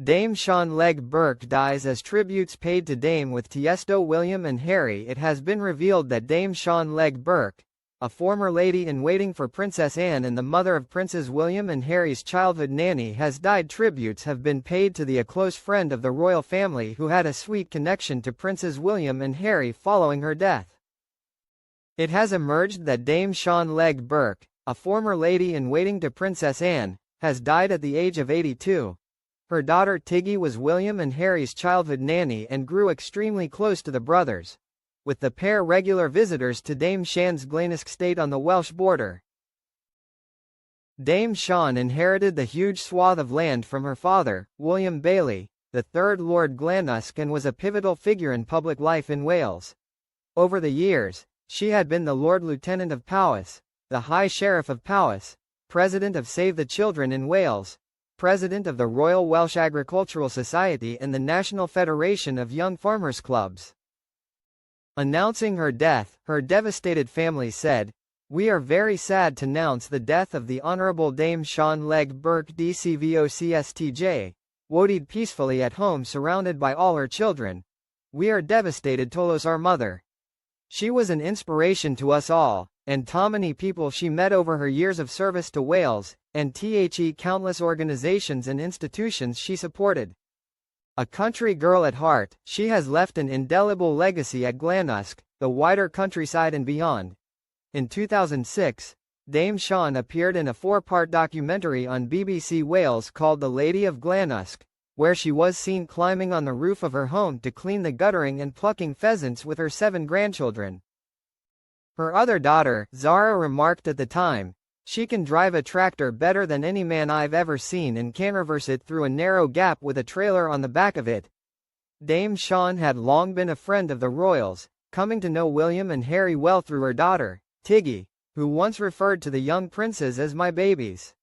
Dame Shan Legge-Bourke dies as tributes paid to Dame with Tiesto William and Harry. It has been revealed that Dame Shan Legge-Bourke, a former lady-in-waiting for Princess Anne and the mother of Princes William and Harry's childhood nanny, has died. Tributes have been paid to a close friend of the royal family who had a sweet connection to Princes William and Harry following her death. It has emerged that Dame Shan Legge-Bourke, a former lady-in-waiting to Princess Anne, has died at the age of 82. Her daughter Tiggy was William and Harry's childhood nanny and grew extremely close to the brothers, with the pair regular visitors to Dame Shan's Glenusc estate on the Welsh border. Dame Shan inherited the huge swath of land from her father, William Bailey, the 3rd Lord Glenusc, and was a pivotal figure in public life in Wales. Over the years, she had been the Lord Lieutenant of Powys, the High Sheriff of Powys, President of Save the Children in Wales, President of the Royal Welsh Agricultural Society and the National Federation of Young Farmers Clubs. Announcing her death, her devastated family said, "We are very sad to announce the death of the Honourable Dame Shan Legge-Bourke DCVOCSTJ, wodied peacefully at home surrounded by all her children. We are devastated to lose our mother. She was an inspiration to us all, and to many people she met over her years of service to Wales, and countless organizations and institutions she supported. A country girl at heart, she has left an indelible legacy at Glenusc, the wider countryside and beyond." In 2006, Dame Shan appeared in a 4-part documentary on BBC Wales called The Lady of Glenusc, where she was seen climbing on the roof of her home to clean the guttering and plucking pheasants with her 7 grandchildren. Her other daughter, Zara, remarked at the time, "She can drive a tractor better than any man I've ever seen and can reverse it through a narrow gap with a trailer on the back of it." Dame Shan had long been a friend of the royals, coming to know William and Harry well through her daughter, Tiggy, who once referred to the young princes as "my babies."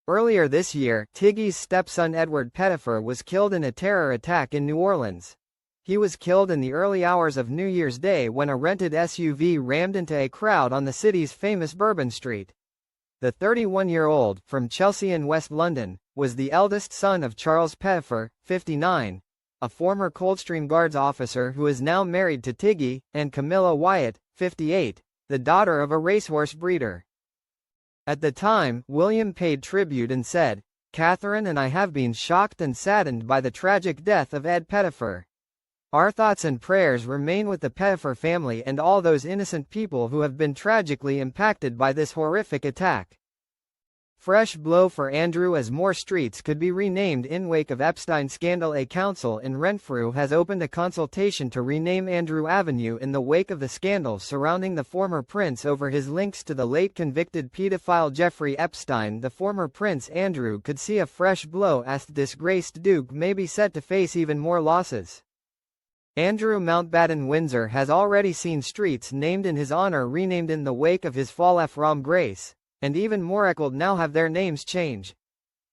Earlier this year, Tiggy's stepson Edward Pettifer was killed in a terror attack in New Orleans. He was killed in the early hours of New Year's Day when a rented SUV rammed into a crowd on the city's famous Bourbon Street. The 31-year-old, from Chelsea in West London, was the eldest son of Charles Pettifer, 59, a former Coldstream Guards officer who is now married to Tiggy, and Camilla Wyatt, 58, the daughter of a racehorse breeder. At the time, William paid tribute and said, "Catherine and I have been shocked and saddened by the tragic death of Ed Pettifer. Our thoughts and prayers remain with the Pettifer family and all those innocent people who have been tragically impacted by this horrific attack." Fresh blow for Andrew as more streets could be renamed in wake of Epstein scandal. A council in Renfrew has opened a consultation to rename Andrew Avenue in the wake of the scandals surrounding the former prince over his links to the late convicted pedophile Jeffrey Epstein. The former Prince Andrew could see a fresh blow as the disgraced Duke may be set to face even more losses. Andrew Mountbatten Windsor has already seen streets named in his honor renamed in the wake of his fall from grace, and even Morecald now have their names changed.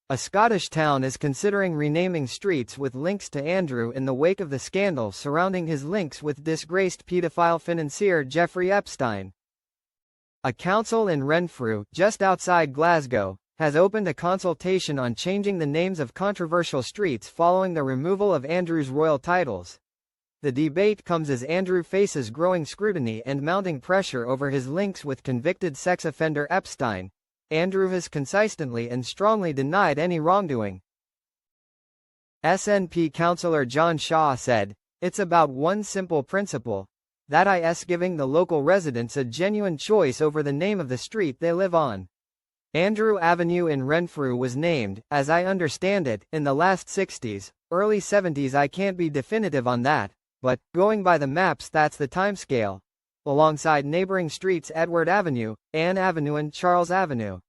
A Scottish town is considering renaming streets with links to Andrew in the wake of the scandal surrounding his links with disgraced pedophile financier Jeffrey Epstein. A council in Renfrew, just outside Glasgow, has opened a consultation on changing the names of controversial streets following the removal of Andrew's royal titles. The debate comes as Andrew faces growing scrutiny and mounting pressure over his links with convicted sex offender Epstein. Andrew has consistently and strongly denied any wrongdoing. SNP councillor John Shaw said, "It's about one simple principle, that is giving the local residents a genuine choice over the name of the street they live on." Andrew Avenue in Renfrew was named, as I understand it, in the last 60s, early 70s. I can't be definitive on that, but, going by the maps, that's the timescale. Alongside neighboring streets Edward Avenue, Anne Avenue and Charles Avenue.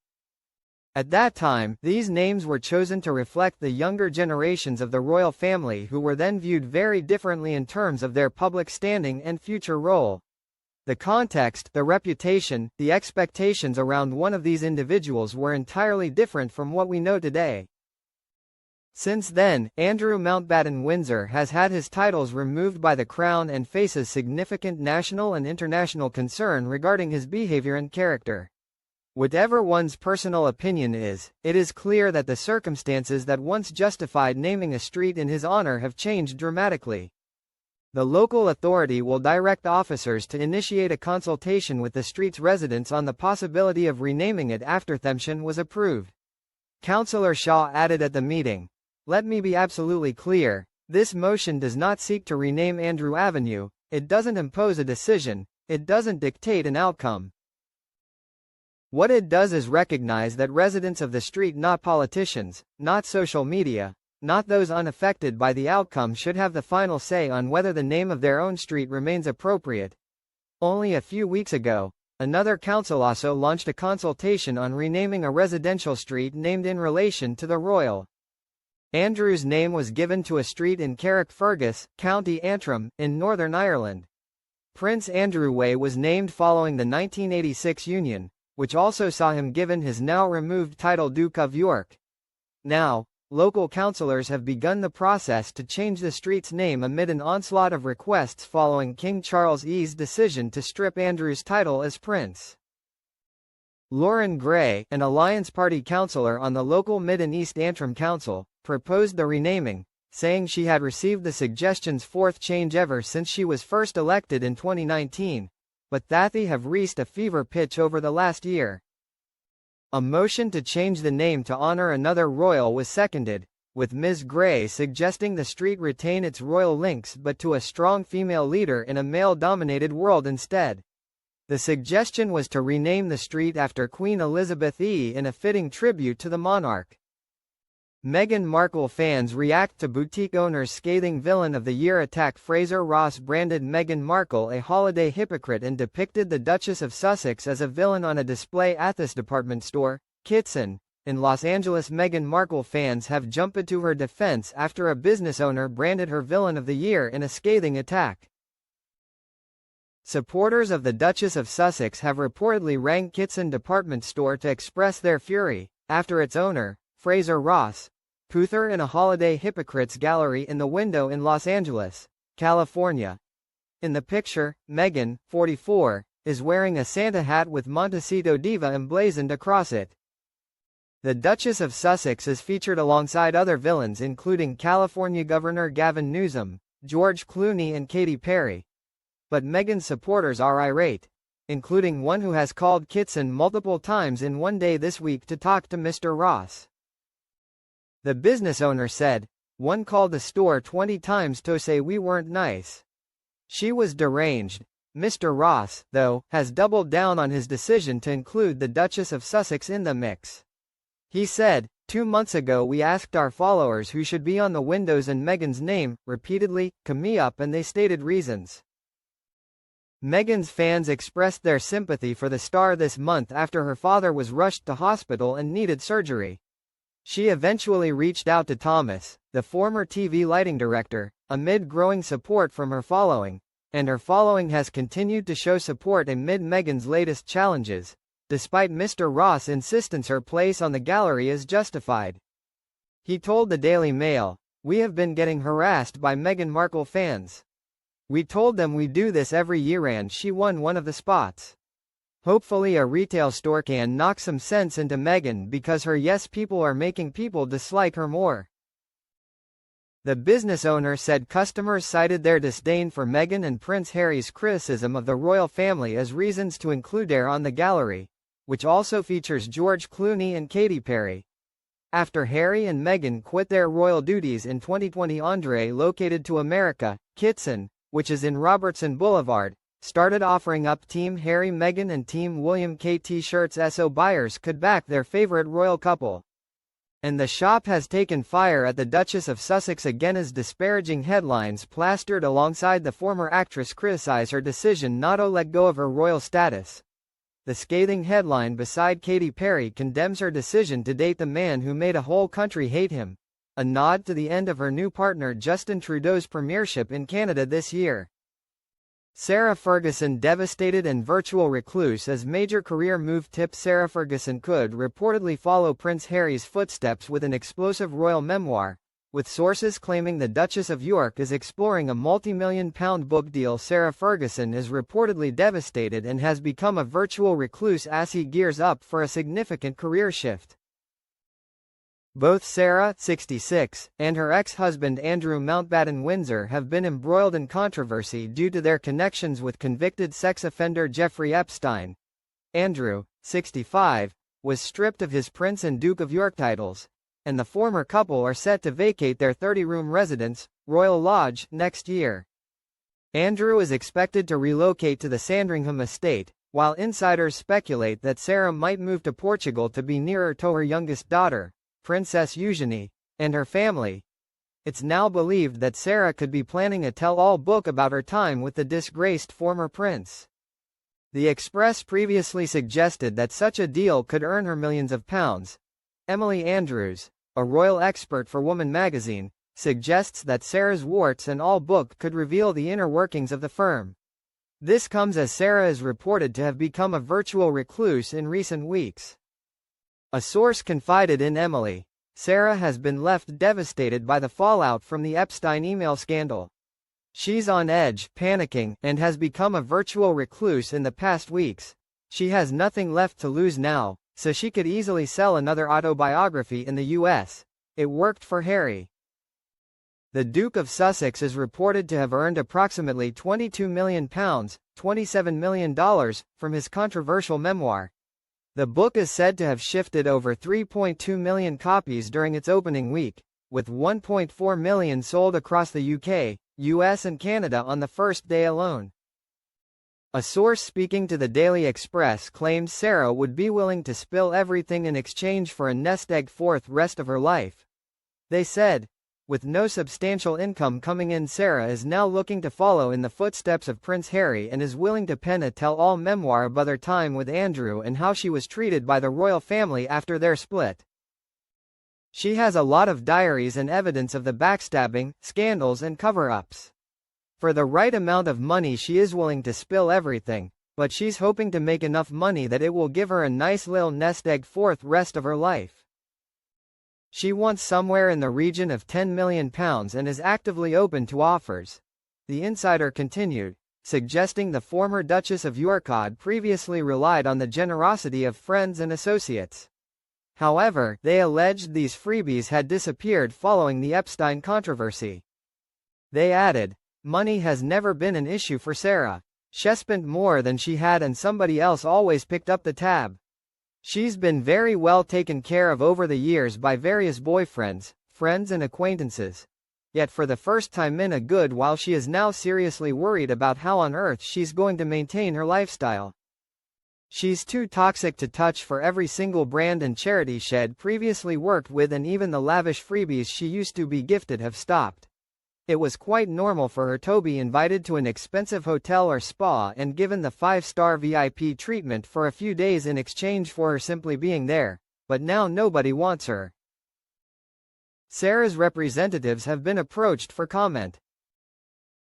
At that time, these names were chosen to reflect the younger generations of the royal family who were then viewed very differently in terms of their public standing and future role. The context, the reputation, the expectations around one of these individuals were entirely different from what we know today. Since then, Andrew Mountbatten Windsor has had his titles removed by the Crown and faces significant national and international concern regarding his behavior and character. Whatever one's personal opinion is, it is clear that the circumstances that once justified naming a street in his honor have changed dramatically. The local authority will direct officers to initiate a consultation with the street's residents on the possibility of renaming it after Dame Shan was approved. Councillor Shaw added at the meeting, "Let me be absolutely clear, this motion does not seek to rename Andrew Avenue, it doesn't impose a decision, it doesn't dictate an outcome. What it does is recognize that residents of the street, not politicians, not social media, not those unaffected by the outcome, should have the final say on whether the name of their own street remains appropriate." Only a few weeks ago, another council also launched a consultation on renaming a residential street named in relation to the royal. Andrew's name was given to a street in Carrickfergus, County Antrim, in Northern Ireland. Prince Andrew Way was named following the 1986 union, which also saw him given his now removed title Duke of York. Now, local councillors have begun the process to change the street's name amid an onslaught of requests following King Charles E's decision to strip Andrew's title as prince. Lauren Gray, an Alliance Party councillor on the local Mid and East Antrim Council, proposed the renaming, saying she had received the suggestion's fourth change ever since she was first elected in 2019. But that they have reached a fever pitch over the last year. A motion to change the name to honor another royal was seconded, with Ms. Gray suggesting the street retain its royal links but to a strong female leader in a male-dominated world instead. The suggestion was to rename the street after Queen Elizabeth II in a fitting tribute to the monarch. Meghan Markle fans react to boutique owner's scathing Villain of the Year attack. Fraser Ross branded Meghan Markle a holiday hypocrite and depicted the Duchess of Sussex as a villain on a display at this department store, Kitson, in Los Angeles. Meghan Markle fans have jumped to her defense after a business owner branded her Villain of the Year in a scathing attack. Supporters of the Duchess of Sussex have reportedly rang Kitson department store to express their fury, after its owner, Fraser Ross, put her in a holiday hypocrites gallery in the window in Los Angeles, California. In the picture, Meghan, 44, is wearing a Santa hat with Montecito Diva emblazoned across it. The Duchess of Sussex is featured alongside other villains including California Governor Gavin Newsom, George Clooney and Katy Perry. But Meghan's supporters are irate, including one who has called Kitson multiple times in one day this week to talk to Mr. Ross. The business owner said, "One called the store 20 times to say we weren't nice. She was deranged." Mr. Ross, though, has doubled down on his decision to include the Duchess of Sussex in the mix. He said, 2 months ago we asked our followers who should be on the windows and Meghan's name, repeatedly, come me up, and they stated reasons. Meghan's fans expressed their sympathy for the star this month after her father was rushed to hospital and needed surgery. She eventually reached out to Thomas, the former TV lighting director, amid growing support from her following, and her following has continued to show support amid Meghan's latest challenges, despite Mr. Ross' insistence her place on the gallery is justified. He told the Daily Mail, "We have been getting harassed by Meghan Markle fans. We told them we do this every year and she won one of the spots. Hopefully a retail store can knock some sense into Meghan because her yes people are making people dislike her more." The business owner said customers cited their disdain for Meghan and Prince Harry's criticism of the royal family as reasons to include her on the gallery, which also features George Clooney and Katy Perry. After Harry and Meghan quit their royal duties in 2020, Andre located to America, Kitson, which is in Robertson Boulevard, started offering up Team Harry Meghan and Team William K t-shirts so buyers could back their favorite royal couple. And the shop has taken fire at the Duchess of Sussex again as disparaging headlines plastered alongside the former actress criticize her decision not to let go of her royal status. The scathing headline beside Katy Perry condemns her decision to date the man who made a whole country hate him, a nod to the end of her new partner Justin Trudeau's premiership in Canada this year. Sarah Ferguson devastated and virtual recluse as major career move tips. Sarah Ferguson could reportedly follow Prince Harry's footsteps with an explosive royal memoir, with sources claiming the Duchess of York is exploring a multi-million-pound book deal. Sarah Ferguson is reportedly devastated and has become a virtual recluse as he gears up for a significant career shift. Both Sarah, 66, and her ex-husband Andrew Mountbatten Windsor have been embroiled in controversy due to their connections with convicted sex offender Jeffrey Epstein. Andrew, 65, was stripped of his Prince and Duke of York titles, and the former couple are set to vacate their 30-room residence, Royal Lodge, next year. Andrew is expected to relocate to the Sandringham estate, while insiders speculate that Sarah might move to Portugal to be nearer to her youngest daughter, Princess Eugenie, and her family. It's now believed that Sarah could be planning a tell-all book about her time with the disgraced former prince. The Express previously suggested that such a deal could earn her millions of pounds. Emily Andrews, a royal expert for Woman magazine, suggests that Sarah's warts and all book could reveal the inner workings of the firm. This comes as Sarah is reported to have become a virtual recluse in recent weeks. A source confided in Emily, Sarah has been left devastated by the fallout from the Epstein email scandal. She's on edge, panicking, and has become a virtual recluse in the past weeks. She has nothing left to lose now, so she could easily sell another autobiography in the US. It worked for Harry. The Duke of Sussex is reported to have earned approximately £22 million, $27 million, from his controversial memoir. The book is said to have shifted over 3.2 million copies during its opening week, with 1.4 million sold across the UK, US and Canada on the first day alone. A source speaking to the Daily Express claims Sarah would be willing to spill everything in exchange for a nest egg for the rest of her life. They said, with no substantial income coming in, Sarah is now looking to follow in the footsteps of Prince Harry and is willing to pen a tell-all memoir about her time with Andrew and how she was treated by the royal family after their split. She has a lot of diaries and evidence of the backstabbing, scandals and cover-ups. For the right amount of money she is willing to spill everything, but she's hoping to make enough money that it will give her a nice little nest egg for the rest of her life. She wants somewhere in the region of £10 million and is actively open to offers. The insider continued, suggesting the former Duchess of York had previously relied on the generosity of friends and associates. However, they alleged these freebies had disappeared following the Epstein controversy. They added, money has never been an issue for Sarah. She spent more than she had and somebody else always picked up the tab. She's been very well taken care of over the years by various boyfriends, friends and acquaintances. Yet for the first time in a good while she is now seriously worried about how on earth she's going to maintain her lifestyle. She's too toxic to touch for every single brand and charity she'd previously worked with, and even the lavish freebies she used to be gifted have stopped. It was quite normal for her to be invited to an expensive hotel or spa and given the 5-star VIP treatment for a few days in exchange for her simply being there, but now nobody wants her. Sarah's representatives have been approached for comment.